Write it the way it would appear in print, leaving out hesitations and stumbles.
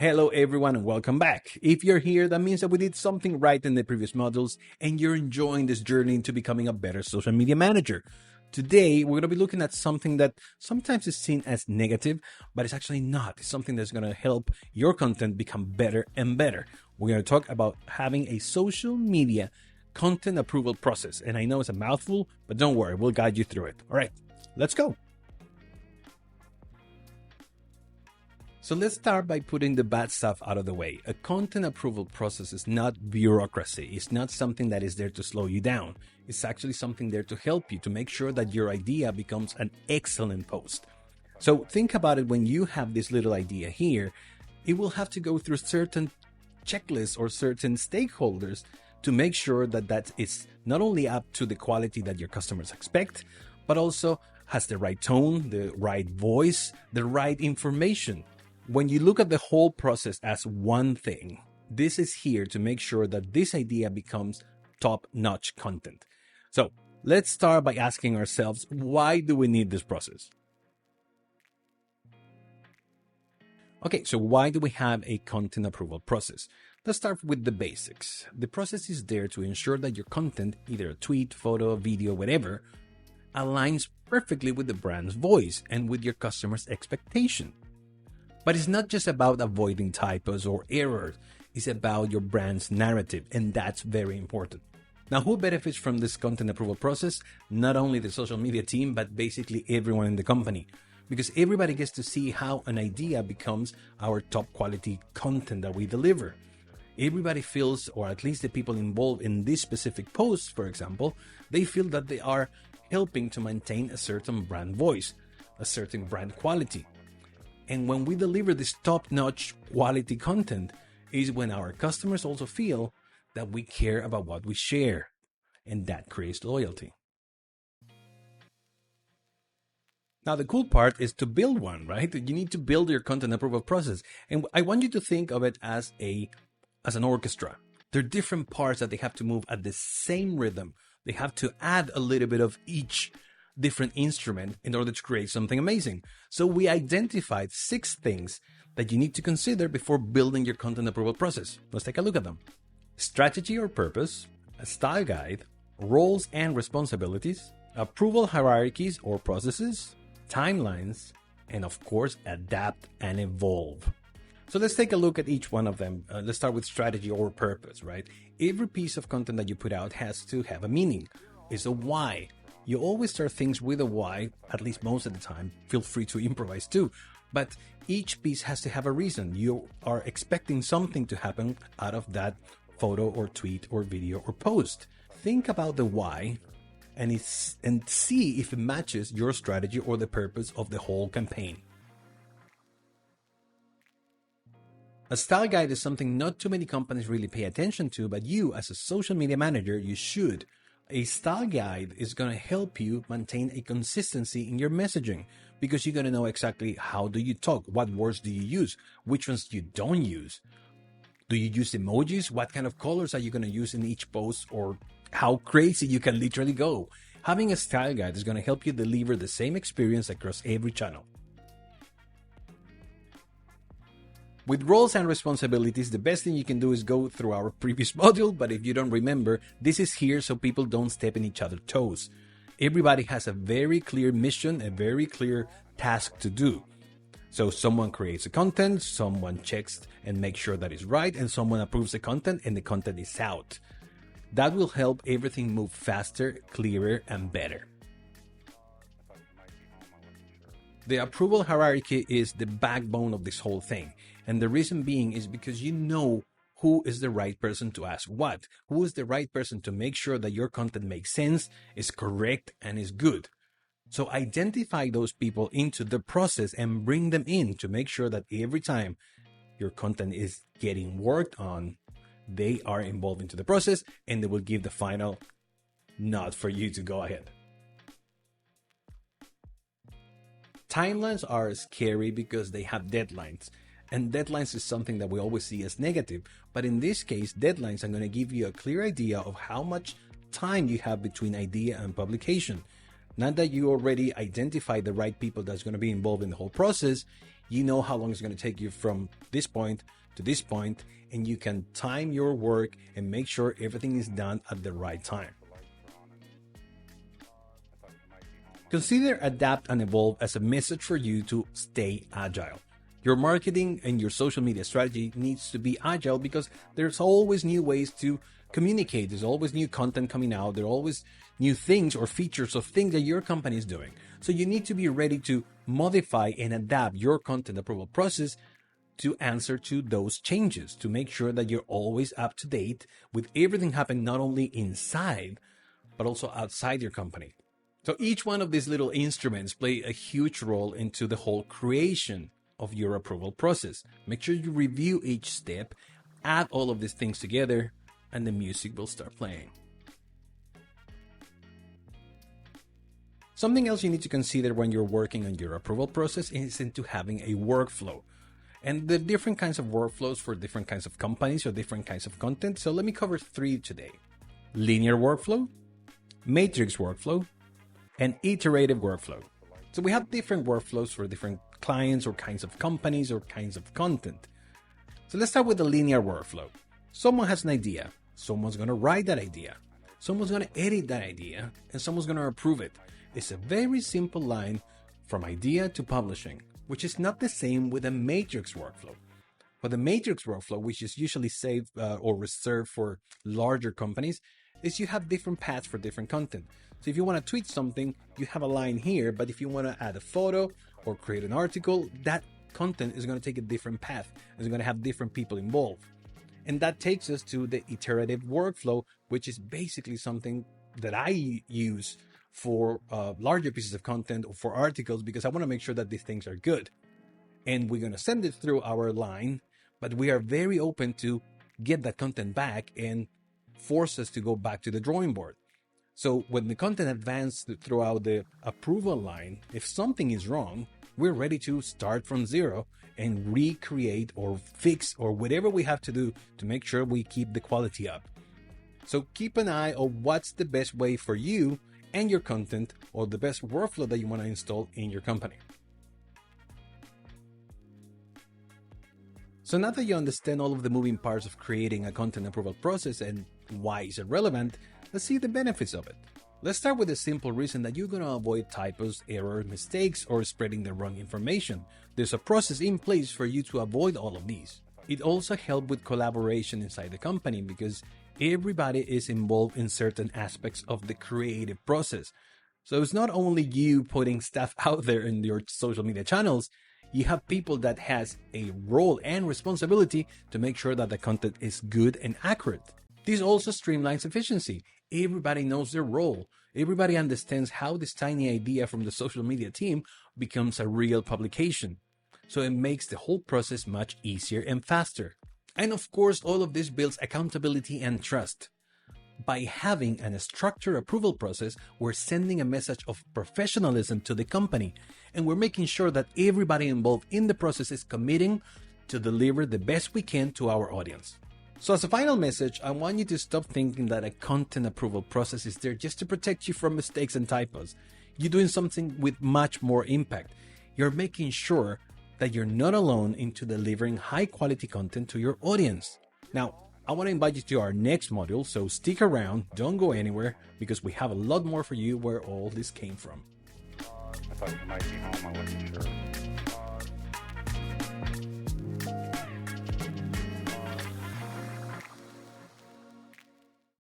Hello everyone and welcome back. If you're here, that means that we did something right in the previous modules and you're enjoying this journey into becoming a better social media manager. Today, we're going to be looking at something that sometimes is seen as negative, but it's actually not. It's something that's going to help your content become better and better. We're going to talk about having a social media content approval process. And I know it's a mouthful, but don't worry, we'll guide you through it. All right, let's go. So let's start by putting the bad stuff out of the way. A content approval process is not bureaucracy. It's not something that is there to slow you down. It's actually something there to help you, to make sure that your idea becomes an excellent post. So think about it. When you have this little idea here, it will have to go through certain checklists or certain stakeholders to make sure that that is not only up to the quality that your customers expect, but also has the right tone, the right voice, the right information. When you look at the whole process as one thing, this is here to make sure that this idea becomes top-notch content. So let's start by asking ourselves, why do we need this process? Okay, so why do we have a content approval process? Let's start with the basics. The process is there to ensure that your content, either a tweet, photo, video, whatever, aligns perfectly with the brand's voice and with your customer's expectation. But it's not just about avoiding typos or errors. It's about your brand's narrative, and that's very important. Now, who benefits from this content approval process? Not only the social media team, but basically everyone in the company. Because everybody gets to see how an idea becomes our top quality content that we deliver. Everybody feels, or at least the people involved in this specific post, for example, they feel that they are helping to maintain a certain brand voice, a certain brand quality. And when we deliver this top-notch quality content is when our customers also feel that we care about what we share, and that creates loyalty. Now, the cool part is to build one, right? You need to build your content approval process. And I want you to think of it as an orchestra. There are different parts that they have to move at the same rhythm. They have to add a little bit of each different instrument in order to create something amazing. So we identified 6 things that you need to consider before building your content approval process. Let's take a look at them. Strategy or purpose, a style guide, roles and responsibilities, approval hierarchies or processes, timelines, and of course, adapt and evolve. So let's take a look at each one of them. Let's start with strategy or purpose, right? Every piece of content that you put out has to have a meaning. It's a why. You always start things with a why, at least most of the time. Feel free to improvise too. But each piece has to have a reason. You are expecting something to happen out of that photo or tweet or video or post. Think about the why and see if it matches your strategy or the purpose of the whole campaign. A style guide is something not too many companies really pay attention to, but you as a social media manager, you should. A style guide is going to help you maintain a consistency in your messaging because you're going to know exactly how do you talk, what words do you use, which ones you don't use. Do you use emojis? What kind of colors are you going to use in each post, or how crazy you can literally go? Having a style guide is going to help you deliver the same experience across every channel. With roles and responsibilities, the best thing you can do is go through our previous module, but if you don't remember, this is here so people don't step in each other's toes. Everybody has a very clear mission, a very clear task to do. So someone creates the content, someone checks and makes sure that it's right, and someone approves the content and the content is out. That will help everything move faster, clearer, and better. The approval hierarchy is the backbone of this whole thing. And the reason being is because you know who is the right person to ask what, who is the right person to make sure that your content makes sense, is correct, and is good. So identify those people into the process and bring them in to make sure that every time your content is getting worked on, they are involved into the process and they will give the final nod for you to go ahead. Timelines are scary because they have deadlines. And deadlines is something that we always see as negative. But in this case, deadlines are going to give you a clear idea of how much time you have between idea and publication. Not that you already identify the right people that's going to be involved in the whole process. You know how long it's going to take you from this point to this point, and you can time your work and make sure everything is done at the right time. Consider adapt and evolve as a message for you to stay agile. Your marketing and your social media strategy needs to be agile because there's always new ways to communicate. There's always new content coming out. There are always new things or features of things that your company is doing. So you need to be ready to modify and adapt your content approval process to answer to those changes, to make sure that you're always up to date with everything happening not only inside, but also outside your company. So each one of these little instruments play a huge role into the whole creation of your approval process. Make sure you review each step, add all of these things together, and the music will start playing. Something else you need to consider when you're working on your approval process is into having a workflow. And the different kinds of workflows for different kinds of companies or different kinds of content. So let me cover 3 today. Linear workflow, matrix workflow, and iterative workflow. So we have different workflows for different clients or kinds of companies or kinds of content. So let's start with the linear workflow. Someone has an idea. Someone's going to write that idea. Someone's going to edit that idea, and someone's going to approve it. It's a very simple line from idea to publishing, which is not the same with a matrix workflow. For the matrix workflow, which is usually saved or reserved for larger companies, is you have different paths for different content. So if you want to tweet something, you have a line here, but if you want to add a photo or create an article, that content is going to take a different path. It's going to have different people involved. And that takes us to the iterative workflow, which is basically something that I use for larger pieces of content or for articles, because I want to make sure that these things are good. And we're going to send it through our line, but we are very open to get that content back and force us to go back to the drawing board. So when the content advances throughout the approval line, if something is wrong, we're ready to start from zero and recreate or fix or whatever we have to do to make sure we keep the quality up. So keep an eye on what's the best way for you and your content, or the best workflow that you want to install in your company. So now that you understand all of the moving parts of creating a content approval process and why is it relevant, let's see the benefits of it. Let's start with the simple reason that you're going to avoid typos, errors, mistakes, or spreading the wrong information. There's a process in place for you to avoid all of these. It also helps with collaboration inside the company because everybody is involved in certain aspects of the creative process. So it's not only you putting stuff out there in your social media channels, you have people that has a role and responsibility to make sure that the content is good and accurate. This also streamlines efficiency. Everybody knows their role. Everybody understands how this tiny idea from the social media team becomes a real publication. So it makes the whole process much easier and faster. And of course, all of this builds accountability and trust. By having a structured approval process, we're sending a message of professionalism to the company, and we're making sure that everybody involved in the process is committing to deliver the best we can to our audience. So as a final message, I want you to stop thinking that a content approval process is there just to protect you from mistakes and typos. You're doing something with much more impact. You're making sure that you're not alone into delivering high quality content to your audience. Now, I want to invite you to our next module, so stick around, don't go anywhere, because we have a lot more for you where all this came from. I thought you might be home, I wasn't sure.